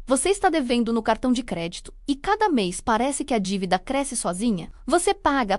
Você está devendo no cartão de crédito e cada mês parece que a dívida cresce sozinha? Você paga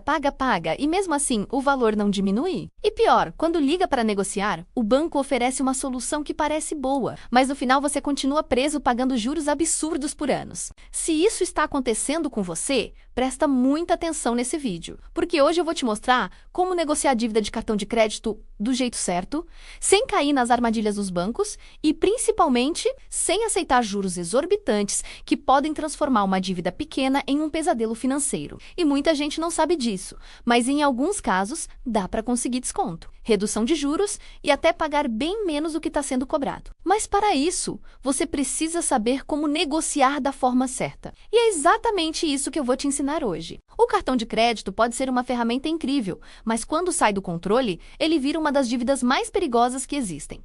e mesmo assim o valor não diminui? E pior, quando liga para negociar, o banco oferece uma solução que parece boa, mas no final você continua preso pagando juros absurdos por anos. Se isso está acontecendo com você, presta muita atenção nesse vídeo, porque hoje eu vou te mostrar como negociar a dívida de cartão de crédito do jeito certo, sem cair nas armadilhas dos bancos e, principalmente, sem aceitar juros exorbitantes que podem transformar uma dívida pequena em um pesadelo financeiro. E muita gente não sabe disso, mas em alguns casos dá para conseguir desconto, redução de juros e até pagar bem menos do que está sendo cobrado. Mas para isso, você precisa saber como negociar da forma certa. E é exatamente isso que eu vou te ensinar hoje. O cartão de crédito pode ser uma ferramenta incrível, mas quando sai do controle, ele vira uma das dívidas mais perigosas que existem.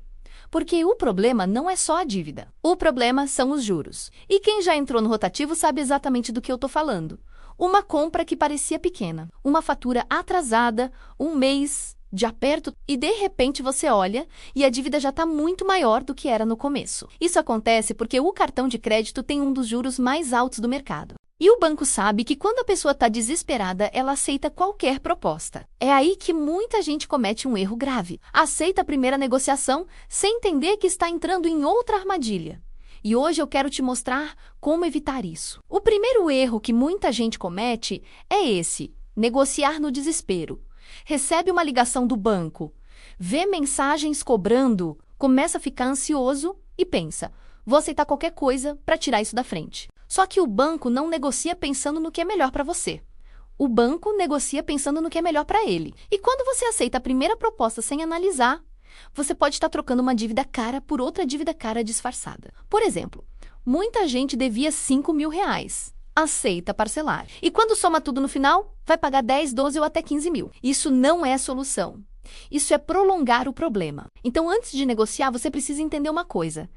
Porque o problema não é só a dívida. O problema são os juros. E quem já entrou no rotativo sabe exatamente do que eu estou falando. Uma compra que parecia pequena, uma fatura atrasada, um mês de aperto e de repente você olha e a dívida já está muito maior do que era no começo. Isso acontece porque o cartão de crédito tem um dos juros mais altos do mercado. E o banco sabe que quando a pessoa está desesperada, ela aceita qualquer proposta. É aí que muita gente comete um erro grave. Aceita a primeira negociação sem entender que está entrando em outra armadilha. E hoje eu quero te mostrar como evitar isso. O primeiro erro que muita gente comete é esse: negociar no desespero. Recebe uma ligação do banco, vê mensagens cobrando, começa a ficar ansioso e pensa: vou aceitar qualquer coisa para tirar isso da frente. Só que o banco não negocia pensando no que é melhor para você. O banco negocia pensando no que é melhor para ele. E quando você aceita a primeira proposta sem analisar, você pode estar trocando uma dívida cara por outra dívida cara disfarçada. Por exemplo, muita gente devia R$ 5.000. Aceita parcelar. E quando soma tudo no final, vai pagar 10, 12 ou até 15 mil. Isso não é solução. Isso é prolongar o problema. Então, antes de negociar, você precisa entender uma coisa.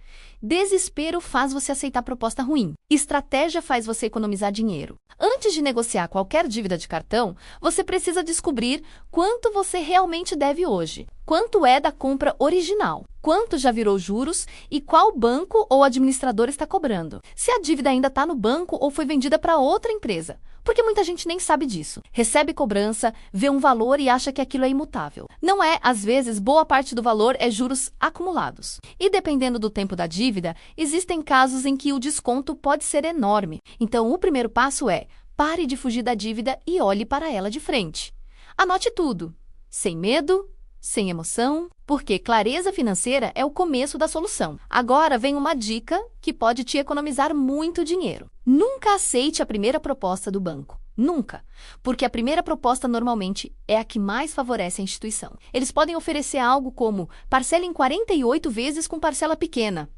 Desespero faz você aceitar proposta ruim. Estratégia faz você economizar dinheiro. Antes de negociar qualquer dívida de cartão, você precisa descobrir quanto você realmente deve hoje. Quanto é da compra original? Quanto já virou juros e qual banco ou administrador está cobrando? Se a dívida ainda está no banco ou foi vendida para outra empresa. Porque muita gente nem sabe disso. Recebe cobrança, vê um valor e acha que aquilo é imutável. Não é, às vezes, boa parte do valor é juros acumulados. E dependendo do tempo da dívida, existem casos em que o desconto pode ser enorme. Então, o primeiro passo é: pare de fugir da dívida e olhe para ela de frente. Anote tudo, sem medo, sem emoção, porque clareza financeira é o começo da solução. Agora vem uma dica que pode te economizar muito dinheiro. Nunca aceite a primeira proposta do banco. Nunca. Porque a primeira proposta normalmente é a que mais favorece a instituição. Eles podem oferecer algo como parcela em 48 vezes com parcela pequena.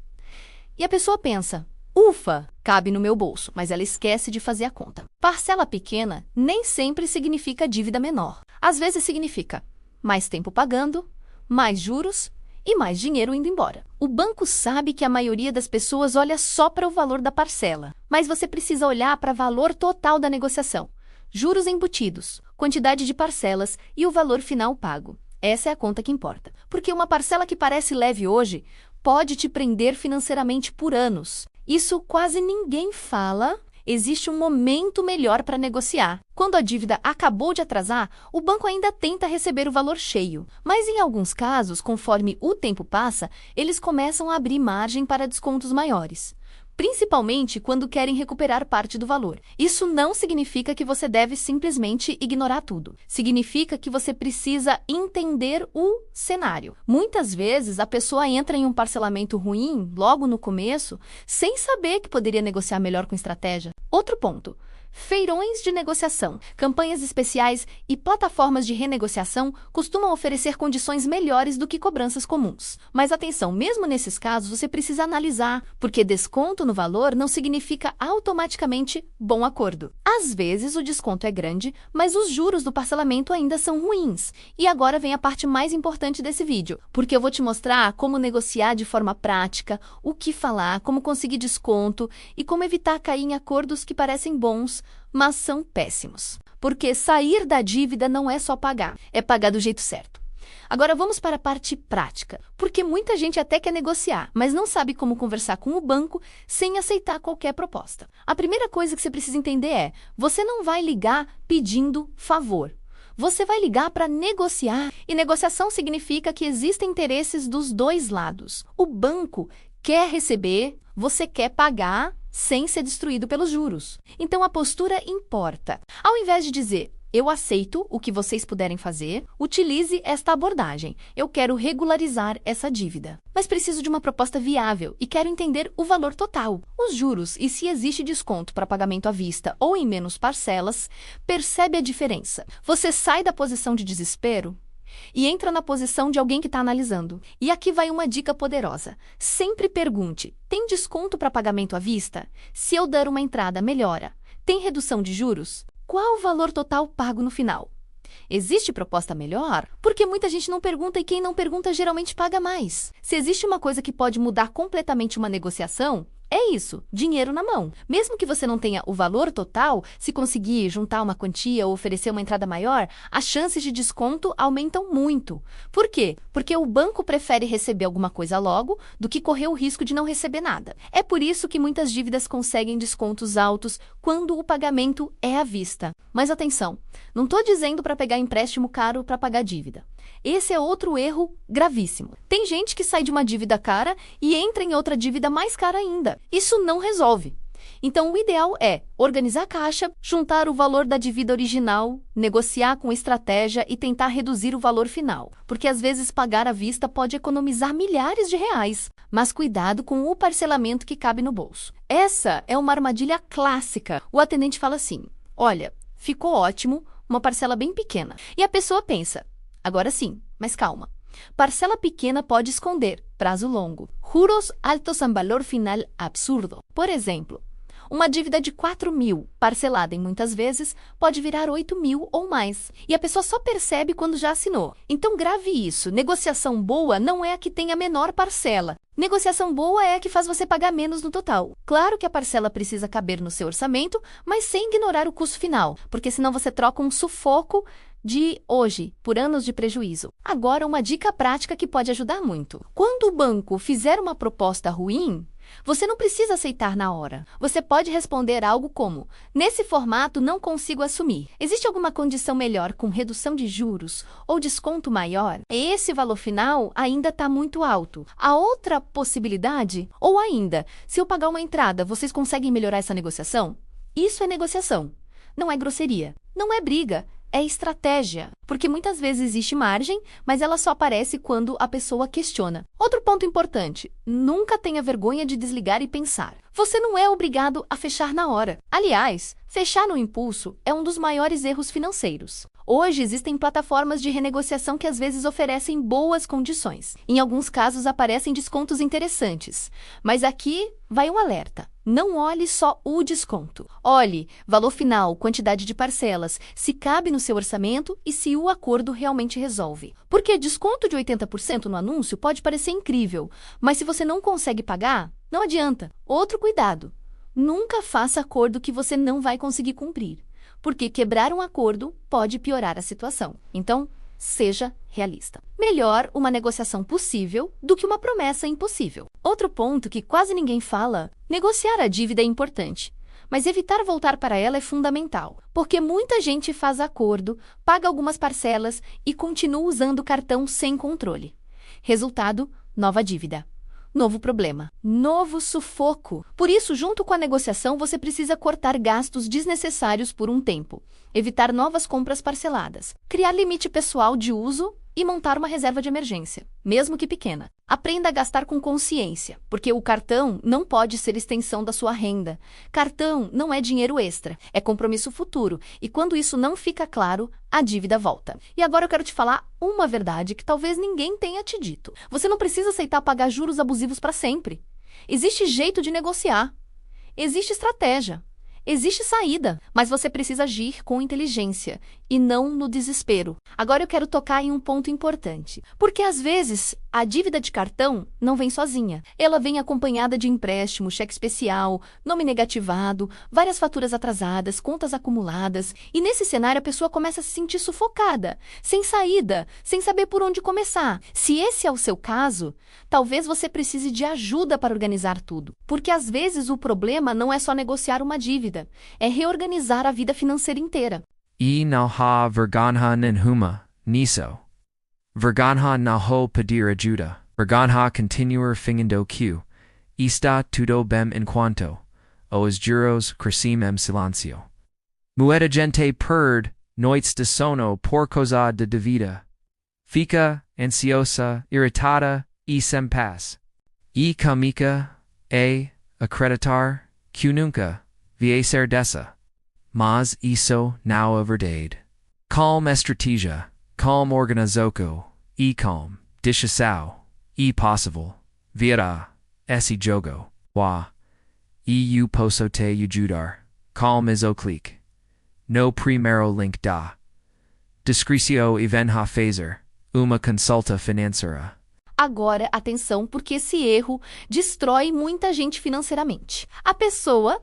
E a pessoa pensa: ufa, cabe no meu bolso, mas ela esquece de fazer a conta. Parcela pequena nem sempre significa dívida menor. Às vezes significa mais tempo pagando, mais juros e mais dinheiro indo embora. O banco sabe que a maioria das pessoas olha só para o valor da parcela, mas você precisa olhar para o valor total da negociação, juros embutidos, quantidade de parcelas e o valor final pago. Essa é a conta que importa, porque uma parcela que parece leve hoje pode te prender financeiramente por anos. Isso quase ninguém fala. Existe um momento melhor para negociar. Quando a dívida acabou de atrasar, o banco ainda tenta receber o valor cheio. Mas em alguns casos, conforme o tempo passa, eles começam a abrir margem para descontos maiores. Principalmente quando querem recuperar parte do valor. Isso não significa que você deve simplesmente ignorar tudo. Significa que você precisa entender o cenário. Muitas vezes, a pessoa entra em um parcelamento ruim logo no começo, sem saber que poderia negociar melhor com estratégia. Outro ponto: feirões de negociação, campanhas especiais e plataformas de renegociação costumam oferecer condições melhores do que cobranças comuns. Mas atenção, mesmo nesses casos você precisa analisar, porque desconto no valor não significa automaticamente bom acordo. Às vezes o desconto é grande, mas os juros do parcelamento ainda são ruins. E agora vem a parte mais importante desse vídeo, porque eu vou te mostrar como negociar de forma prática, o que falar, como conseguir desconto e como evitar cair em acordos que parecem bons, mas são péssimos. Porque sair da dívida não é só pagar, é pagar do jeito certo. Agora vamos para a parte prática, porque muita gente até quer negociar, mas não sabe como conversar com o banco sem aceitar qualquer proposta. A primeira coisa que você precisa entender é: você não vai ligar pedindo favor. Você vai ligar para negociar, e negociação significa que existem interesses dos dois lados. O banco quer receber, você quer pagar sem ser destruído pelos juros. Então a postura importa. Ao invés de dizer: eu aceito o que vocês puderem fazer, utilize esta abordagem. Eu quero regularizar essa dívida. Mas preciso de uma proposta viável e quero entender o valor total. Os juros e se existe desconto para pagamento à vista ou em menos parcelas, percebe a diferença. Você sai da posição de desespero e entra na posição de alguém que está analisando. E aqui vai uma dica poderosa. Sempre pergunte: tem desconto para pagamento à vista? Se eu der uma entrada, melhora. Tem redução de juros? Qual o valor total pago no final? Existe proposta melhor? Porque muita gente não pergunta e quem não pergunta geralmente paga mais. Se existe uma coisa que pode mudar completamente uma negociação, é isso, dinheiro na mão. Mesmo que você não tenha o valor total, se conseguir juntar uma quantia ou oferecer uma entrada maior, as chances de desconto aumentam muito. Por quê? Porque o banco prefere receber alguma coisa logo do que correr o risco de não receber nada. É por isso que muitas dívidas conseguem descontos altos quando o pagamento é à vista. Mas atenção, não estou dizendo para pegar empréstimo caro para pagar dívida. Esse é outro erro gravíssimo. Tem gente que sai de uma dívida cara e entra em outra dívida mais cara ainda. Isso não resolve. Então, o ideal é organizar a caixa, juntar o valor da dívida original, negociar com estratégia e tentar reduzir o valor final. Porque às vezes pagar à vista pode economizar milhares de reais. Mas cuidado com o parcelamento que cabe no bolso. Essa é uma armadilha clássica. O atendente fala assim: olha, ficou ótimo, uma parcela bem pequena. E a pessoa pensa: agora sim, mas calma. Parcela pequena pode esconder prazo longo. Juros altos en valor final absurdo. Por exemplo, uma dívida de 4.000, parcelada em muitas vezes, pode virar 8.000 ou mais. E a pessoa só percebe quando já assinou. Então grave isso. Negociação boa não é a que tem a menor parcela. Negociação boa é a que faz você pagar menos no total. Claro que a parcela precisa caber no seu orçamento, mas sem ignorar o custo final, porque senão você troca um sufoco de hoje por anos de prejuízo. Agora, uma dica prática que pode ajudar muito. Quando o banco fizer uma proposta ruim, você não precisa aceitar na hora. Você pode responder algo como: nesse formato não consigo assumir. Existe alguma condição melhor com redução de juros ou desconto maior? Esse valor final ainda está muito alto. A outra possibilidade, ou ainda, se eu pagar uma entrada, vocês conseguem melhorar essa negociação? Isso é negociação. Não é grosseria. Não é briga. É estratégia, porque muitas vezes existe margem, mas ela só aparece quando a pessoa questiona. Outro ponto importante: nunca tenha vergonha de desligar e pensar. Você não é obrigado a fechar na hora. Aliás, fechar no impulso é um dos maiores erros financeiros. Hoje existem plataformas de renegociação que às vezes oferecem boas condições. Em alguns casos aparecem descontos interessantes. Mas aqui vai um alerta: não olhe só o desconto. Olhe valor final, quantidade de parcelas, se cabe no seu orçamento e se o acordo realmente resolve. Porque desconto de 80% no anúncio pode parecer incrível, mas se você não consegue pagar, não adianta. Outro cuidado: nunca faça acordo que você não vai conseguir cumprir, porque quebrar um acordo pode piorar a situação. Então, seja realista. Melhor uma negociação possível do que uma promessa impossível. Outro ponto que quase ninguém fala: negociar a dívida é importante, mas evitar voltar para ela é fundamental, porque muita gente faz acordo, paga algumas parcelas e continua usando o cartão sem controle. Resultado: nova dívida. Novo problema, novo sufoco. Por isso, junto com a negociação, você precisa cortar gastos desnecessários por um tempo, evitar novas compras parceladas, criar limite pessoal de uso e montar uma reserva de emergência, mesmo que pequena. Aprenda a gastar com consciência, porque o cartão não pode ser extensão da sua renda. Cartão não é dinheiro extra, é compromisso futuro, e quando isso não fica claro, a dívida volta. E agora eu quero te falar uma verdade que talvez ninguém tenha te dito. Você não precisa aceitar pagar juros abusivos para sempre. Existe jeito de negociar. Existe estratégia. Existe saída, mas você precisa agir com inteligência e não no desespero. Agora eu quero tocar em um ponto importante, porque às vezes a dívida de cartão não vem sozinha. Ela vem acompanhada de empréstimo, cheque especial, nome negativado, várias faturas atrasadas, contas acumuladas, e nesse cenário a pessoa começa a se sentir sufocada, sem saída, sem saber por onde começar. Se esse é o seu caso, talvez você precise de ajuda para organizar tudo, porque às vezes o problema não é só negociar uma dívida, é reorganizar a vida financeira inteira. Nalha verganha ninhuma, niso. Verganha nalho pedir ajuda. Verganha continuar fingendo que está tudo bem enquanto os juros crescem em silêncio. Muita gente perde noites de sono por causa de dívida. Fica ansiosa, irritada e sem paz. E comica acreditar que nunca vai ser dessa. Mas isso não é verdade. Calma estratégia, calma organização, e calma, decisão, e possível, virá, esse jogo, e eu posso te ajudar. Calma o clique. No primeiro link da descrição e venha fazer uma consulta financeira. Agora, atenção, porque esse erro destrói muita gente financeiramente. A pessoa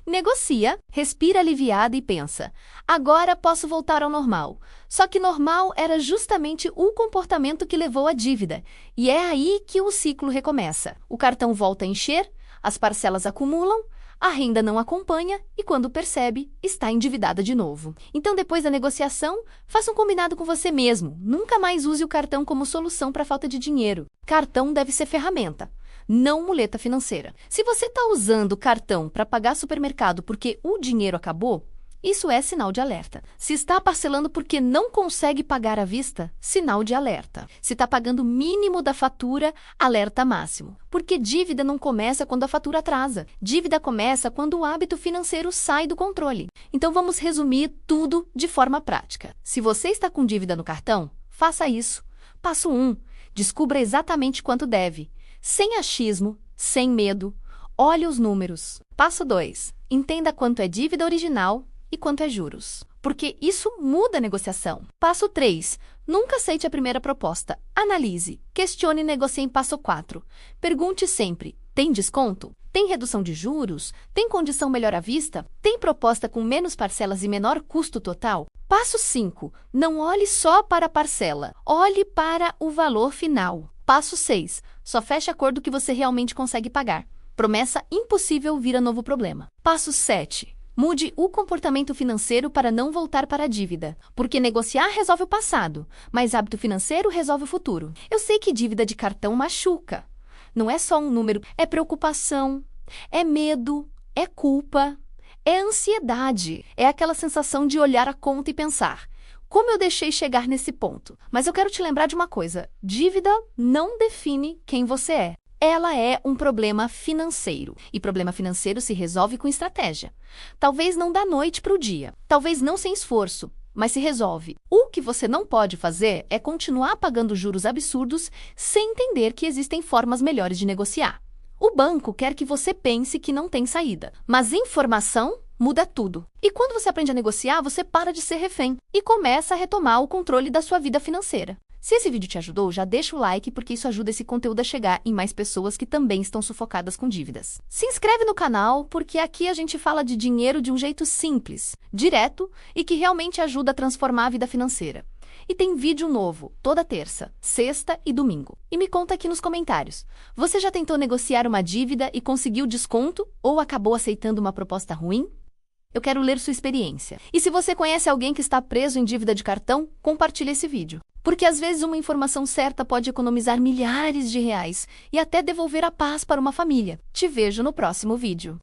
negocia, respira aliviada e pensa: agora posso voltar ao normal. Só que normal era justamente o comportamento que levou à dívida. E é aí que o ciclo recomeça. O cartão volta a encher, as parcelas acumulam, a renda não acompanha e, quando percebe, está endividada de novo. Então, depois da negociação, faça um combinado com você mesmo. Nunca mais use o cartão como solução para a falta de dinheiro. Cartão deve ser ferramenta, não muleta financeira. Se você está usando o cartão para pagar supermercado porque o dinheiro acabou, isso é sinal de alerta. Se está parcelando porque não consegue pagar à vista, sinal de alerta. Se está pagando o mínimo da fatura, alerta máximo. Porque dívida não começa quando a fatura atrasa. Dívida começa quando o hábito financeiro sai do controle. Então vamos resumir tudo de forma prática. Se você está com dívida no cartão, faça isso. Passo 1. Descubra exatamente quanto deve. Sem achismo, sem medo. Olhe os números. Passo 2. Entenda quanto é dívida original e quanto é juros, porque isso muda a negociação. Passo 3. Nunca aceite a primeira proposta. Analise, questione e negocie em passo 4. Pergunte sempre: tem desconto? Tem redução de juros? Tem condição melhor à vista? Tem proposta com menos parcelas e menor custo total? Passo 5. Não olhe só para a parcela, olhe para o valor final. Passo 6. Só feche acordo que você realmente consegue pagar. Promessa impossível vira novo problema. Passo 7. Mude o comportamento financeiro para não voltar para a dívida, porque negociar resolve o passado, mas hábito financeiro resolve o futuro. Eu sei que dívida de cartão machuca. Não é só um número, é preocupação, é medo, é culpa, é ansiedade, é aquela sensação de olhar a conta e pensar: como eu deixei chegar nesse ponto? Mas eu quero te lembrar de uma coisa: dívida não define quem você é. Ela é um problema financeiro. E problema financeiro se resolve com estratégia. Talvez não da noite para o dia. Talvez não sem esforço, mas se resolve. O que você não pode fazer é continuar pagando juros absurdos sem entender que existem formas melhores de negociar. O banco quer que você pense que não tem saída. Mas informação muda tudo. E quando você aprende a negociar, você para de ser refém e começa a retomar o controle da sua vida financeira. Se esse vídeo te ajudou, já deixa o like, porque isso ajuda esse conteúdo a chegar em mais pessoas que também estão sufocadas com dívidas. Se inscreve no canal, porque aqui a gente fala de dinheiro de um jeito simples, direto e que realmente ajuda a transformar a vida financeira. E tem vídeo novo toda terça, sexta e domingo. E me conta aqui nos comentários: você já tentou negociar uma dívida e conseguiu desconto ou acabou aceitando uma proposta ruim? Eu quero ler sua experiência. E se você conhece alguém que está preso em dívida de cartão, compartilhe esse vídeo. Porque às vezes uma informação certa pode economizar milhares de reais e até devolver a paz para uma família. Te vejo no próximo vídeo.